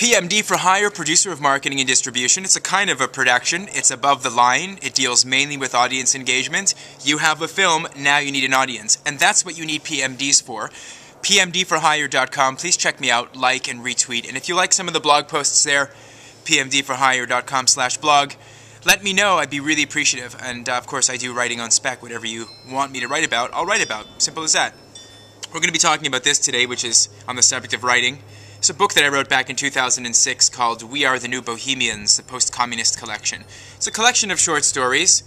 PMD for Hire, producer of marketing and distribution. It's a kind of a production. It's above the line. It deals mainly with audience engagement. You have a film, now you need an audience. And that's what you need PMDs for. PMDforHire.com. Please check me out, like and retweet. And if you like some of the blog posts there, PMDforHire.com/blog. Let me know. I'd be really appreciative. And of course, I do writing on spec. Whatever you want me to write about, I'll write about. Simple as that. We're going to be talking about this today, which is on the subject of writing. It's a book that I wrote back in 2006 called We Are the New Bohemians, the Post-Communist Collection. It's a collection of short stories.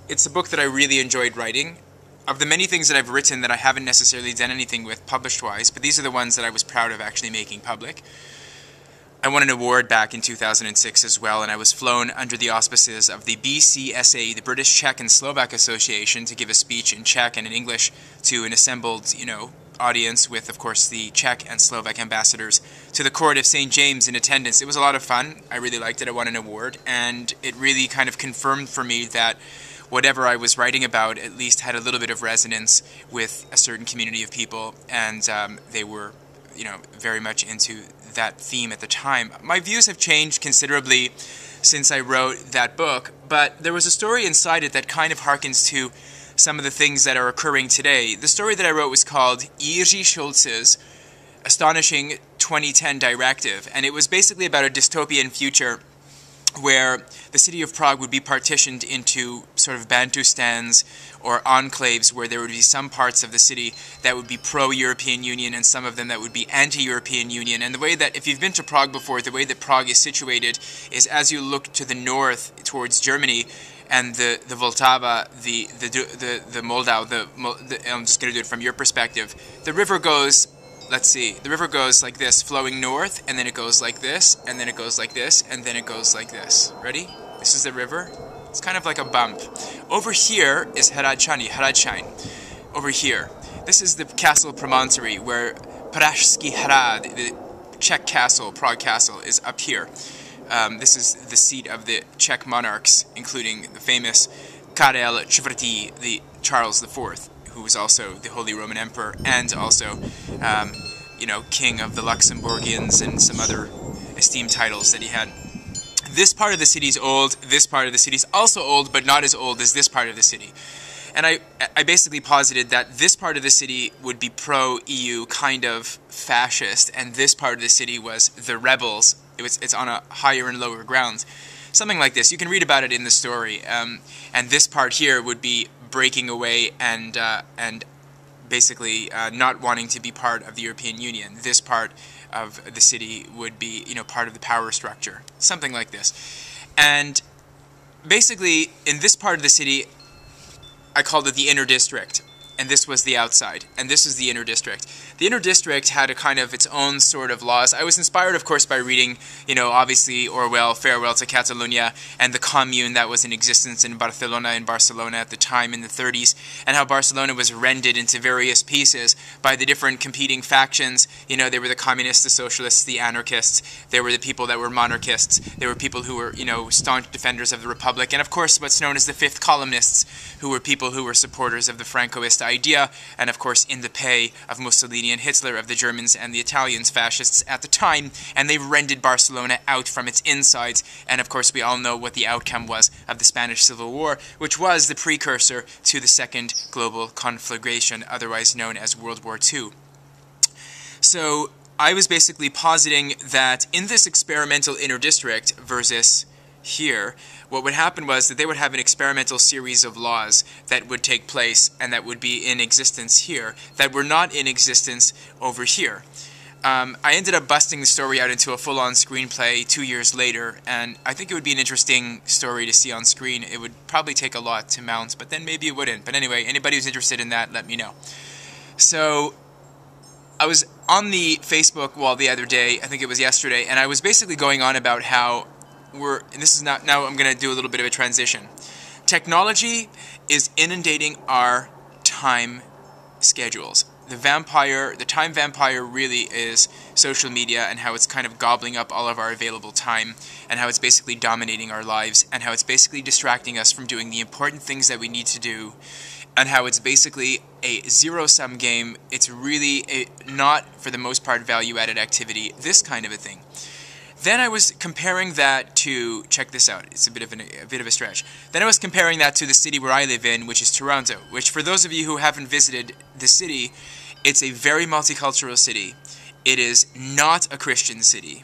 It's a book that I really enjoyed writing. Of the many things that I've written that I haven't necessarily done anything with published-wise, but these are the ones that I was proud of actually making public. I won an award back in 2006 as well, and I was flown under the auspices of the BCSA, the British Czech and Slovak Association, to give a speech in Czech and in English to an assembled, audience with, of course, the Czech and Slovak ambassadors to the court of St. James in attendance. It was a lot of fun. I really liked it. I won an award, and it really kind of confirmed for me that whatever I was writing about at least had a little bit of resonance with a certain community of people, and they were, very much into that theme at the time. My views have changed considerably since I wrote that book, but there was a story inside it that kind of harkens to some of the things that are occurring today. The story that I wrote was called Jiří Šulc's Astonishing 2010 Directive, and it was basically about a dystopian future where the city of Prague would be partitioned into sort of Bantustans or enclaves, where there would be some parts of the city that would be pro-European Union and some of them that would be anti-European Union. And the way that, if you've been to Prague before, the way that Prague is situated is as you look to the north towards Germany, and the Vltava, the Moldau, I'm just going to do it from your perspective. The river goes, the river goes like this, flowing north, and then it goes like this, and then it goes like this, and then it goes like this. Ready? This is the river. It's kind of like a bump. Over here is Hradčany. Over here. This is the castle promontory where Pražský hrad, the Czech castle, Prague castle, is up here. This is the seat of the Czech monarchs, including the famous Karel IV, the Charles IV, who was also the Holy Roman Emperor and also, king of the Luxembourgians and some other esteemed titles that he had. This part of the city is old. This part of the city is also old, but not as old as this part of the city. And I basically posited that this part of the city would be pro-EU, kind of fascist, and this part of the city was the rebels. It's on a higher and lower ground. Something like this. You can read about it in the story. And this part here would be breaking away and basically not wanting to be part of the European Union. This part of the city would be, part of the power structure. Something like this. And basically, in this part of the city, I called it the inner district. And this was the outside, and this is the inner district. The inner district had a kind of its own sort of laws. I was inspired, of course, by reading, obviously Orwell, Farewell to Catalonia, and the commune that was in existence in Barcelona at the time in the 30s, and how Barcelona was rended into various pieces by the different competing factions. There were the communists, the socialists, the anarchists. There were the people that were monarchists. There were people who were, staunch defenders of the Republic, and of course, what's known as the fifth columnists, who were people who were supporters of the Francoist idea, and of course in the pay of Mussolini and Hitler, of the Germans and the Italians, fascists at the time, and they rended Barcelona out from its insides. And of course we all know what the outcome was of the Spanish Civil War, which was the precursor to the Second Global Conflagration, otherwise known as World War II. So I was basically positing that in this experimental inner district versus here, what would happen was that they would have an experimental series of laws that would take place and that would be in existence here that were not in existence over here. I ended up busting the story out into a full-on screenplay 2 years later, and I think it would be an interesting story to see on screen. It would probably take a lot to mount, but then maybe it wouldn't. But anyway, anybody who's interested in that, let me know. So I was on the Facebook wall the other day, I think it was yesterday, and I was basically going on about how now I'm going to do a little bit of a transition. Technology is inundating our time schedules. The time vampire really is social media, and how it's kind of gobbling up all of our available time, and how it's basically dominating our lives, and how it's basically distracting us from doing the important things that we need to do, and how it's basically a zero-sum game. It's really not, for the most part, value-added activity, this kind of a thing. Then I was comparing that to, check this out, it's a bit of a stretch. Then I was comparing that to the city where I live in, which is Toronto, which for those of you who haven't visited the city, it's a very multicultural city. It is not a Christian city.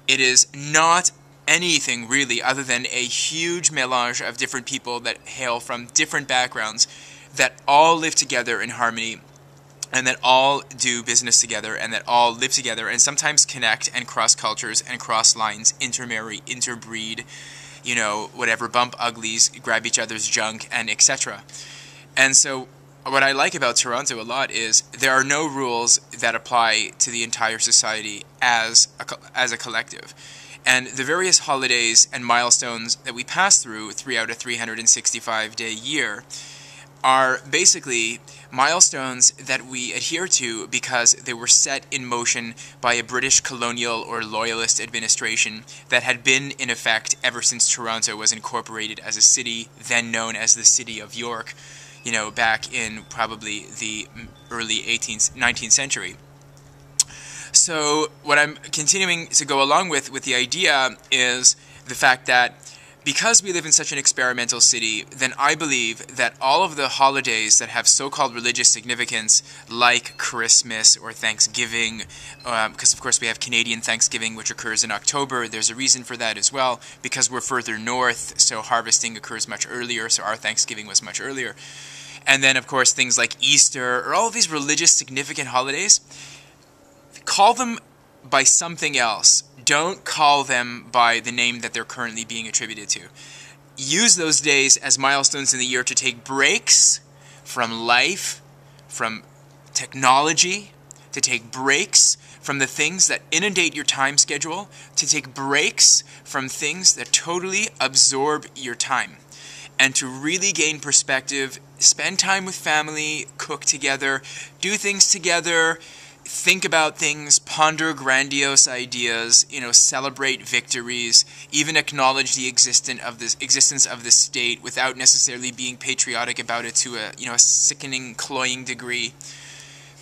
It is not anything really other than a huge melange of different people that hail from different backgrounds that all live together in harmony, and that all do business together, and that all live together, and sometimes connect and cross cultures and cross lines, intermarry, interbreed, you know, whatever, bump uglies, grab each other's junk, and etc. And so what I like about Toronto a lot is there are no rules that apply to the entire society as a collective. And the various holidays and milestones that we pass through 3 out of 365-day year are basically milestones that we adhere to because they were set in motion by a British colonial or loyalist administration that had been in effect ever since Toronto was incorporated as a city, then known as the City of York, you know, back in probably the early 19th century. So what I'm continuing to go along with the idea is the fact that because we live in such an experimental city, then I believe that all of the holidays that have so-called religious significance, like Christmas or Thanksgiving, because of course we have Canadian Thanksgiving, which occurs in October. There's a reason for that as well, because we're further north, so harvesting occurs much earlier, so our Thanksgiving was much earlier. And then, of course, things like Easter, or all of these religious significant holidays, call them by something else. Don't call them by the name that they're currently being attributed to. Use those days as milestones in the year to take breaks from life, from technology, to take breaks from the things that inundate your time schedule, to take breaks from things that totally absorb your time, and to really gain perspective, spend time with family, cook together, do things together, think about things, ponder grandiose ideas, you know, celebrate victories, even acknowledge the existence of the state without necessarily being patriotic about it to a sickening, cloying degree.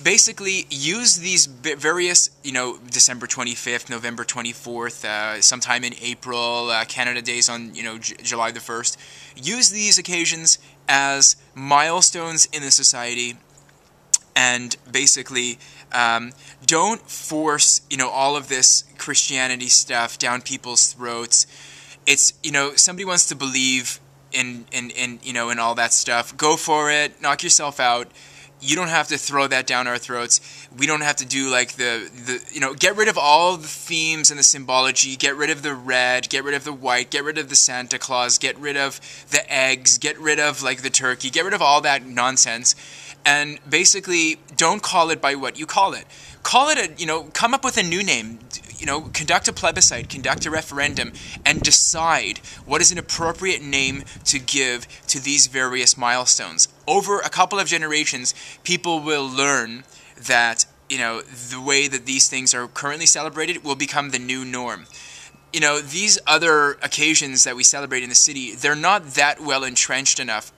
Basically, use these various, December 25th, November 24th, sometime in April, Canada Days on, July the 1st. Use these occasions as milestones in the society, and basically don't force, all of this Christianity stuff down people's throats. It's, somebody wants to believe in all that stuff. Go for it. Knock yourself out. You don't have to throw that down our throats. We don't have to do like get rid of all the themes and the symbology. Get rid of the red, get rid of the white, get rid of the Santa Claus, get rid of the eggs, get rid of like the turkey, get rid of all that nonsense. And basically, don't call it by what you call it. Call it come up with a new name. Conduct a plebiscite, conduct a referendum, and decide what is an appropriate name to give to these various milestones. Over a couple of generations, people will learn that, the way that these things are currently celebrated will become the new norm. These other occasions that we celebrate in the city, they're not that well entrenched enough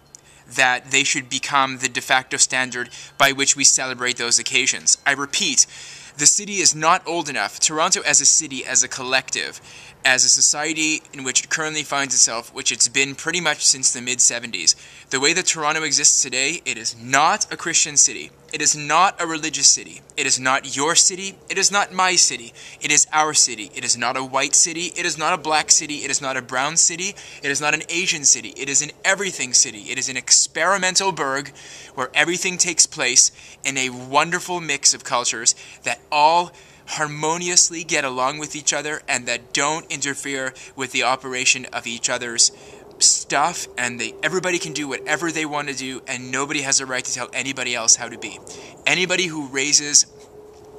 that they should become the de facto standard by which we celebrate those occasions. I repeat, the city is not old enough. Toronto as a city, as a collective, as a society in which it currently finds itself, which it's been pretty much since the mid-70s. The way that Toronto exists today, it is not a Christian city. It is not a religious city. It is not your city. It is not my city. It is our city. It is not a white city. It is not a black city. It is not a brown city. It is not an Asian city. It is an everything city. It is an experimental burg where everything takes place in a wonderful mix of cultures that all harmoniously get along with each other and that don't interfere with the operation of each other's stuff, and everybody can do whatever they want to do, and nobody has a right to tell anybody else how to be. Anybody who raises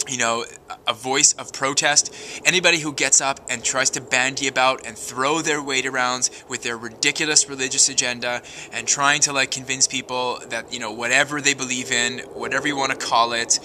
a voice of protest, anybody who gets up and tries to bandy about and throw their weight around with their ridiculous religious agenda and trying to convince people that whatever they believe in, whatever you want to call it,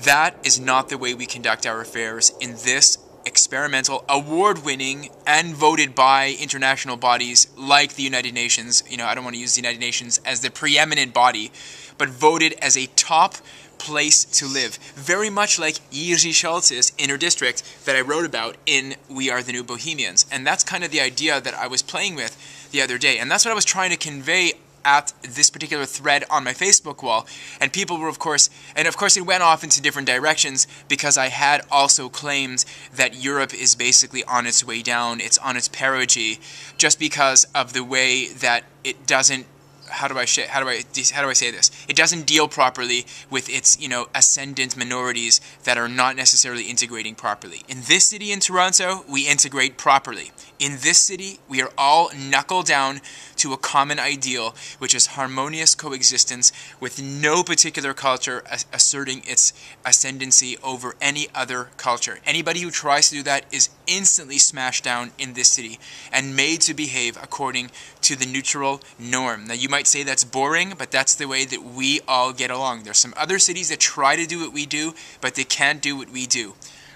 that is not the way we conduct our affairs in this experimental, award-winning, and voted by international bodies like the United Nations. You know, I don't want to use the United Nations as the preeminent body, but voted as a top place to live. Very much like Jiří Šolce's inner district that I wrote about in We Are the New Bohemians. And that's kind of the idea that I was playing with the other day. And that's what I was trying to convey at this particular thread on my Facebook wall. And people were, of course, it went off into different directions because I had also claimed that Europe is basically on its way down, it's on its perigee, just because of the way that it doesn't, how do I say this? It doesn't deal properly with its, ascendant minorities that are not necessarily integrating properly. In this city, in Toronto, we integrate properly. In this city, we are all knuckled down to a common ideal, which is harmonious coexistence with no particular culture asserting its ascendancy over any other culture. Anybody who tries to do that is instantly smashed down in this city and made to behave according to the neutral norm. Now, you might say that's boring, but that's the way that we all get along. There's some other cities that try to do what we do, but they can't do what we do.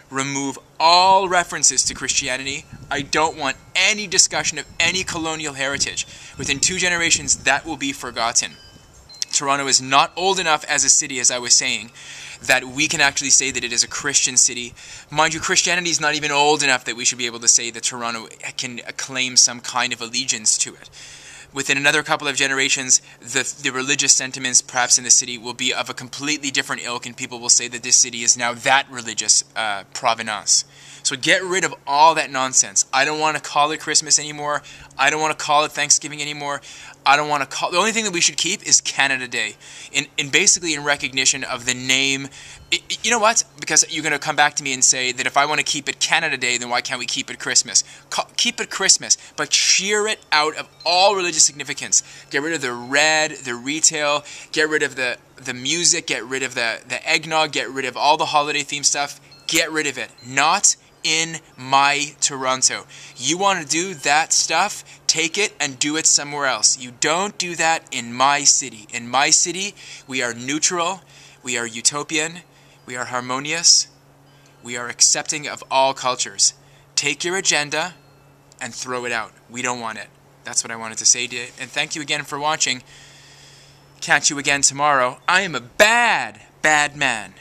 Remove all references to Christianity. I don't want any discussion of any colonial heritage. Within 2 generations, that will be forgotten. Toronto is not old enough as a city, as I was saying, that we can actually say that it is a Christian city. Mind you, Christianity is not even old enough that we should be able to say that Toronto can claim some kind of allegiance to it. Within another couple of generations, the religious sentiments perhaps in the city will be of a completely different ilk, and people will say that this city is now that religious provenance. So get rid of all that nonsense. I don't want to call it Christmas anymore. I don't want to call it Thanksgiving anymore. I don't want to call... The only thing that we should keep is Canada Day. Basically in recognition of the name... You know what? Because you're going to come back to me and say that if I want to keep it Canada Day, then why can't we keep it Christmas? Keep it Christmas, but shear it out of all religious significance. Get rid of the red, the retail, get rid of the music, get rid of the eggnog, get rid of all the holiday theme stuff. Get rid of it. Not in my Toronto. You want to do that stuff? Take it and do it somewhere else. You don't do that in my city. In my city, we are neutral, we are utopian, we are harmonious, we are accepting of all cultures. Take your agenda and throw it out. We don't want it. That's what I wanted to say to you. And thank you again for watching. Catch you again tomorrow. I am a bad, bad man.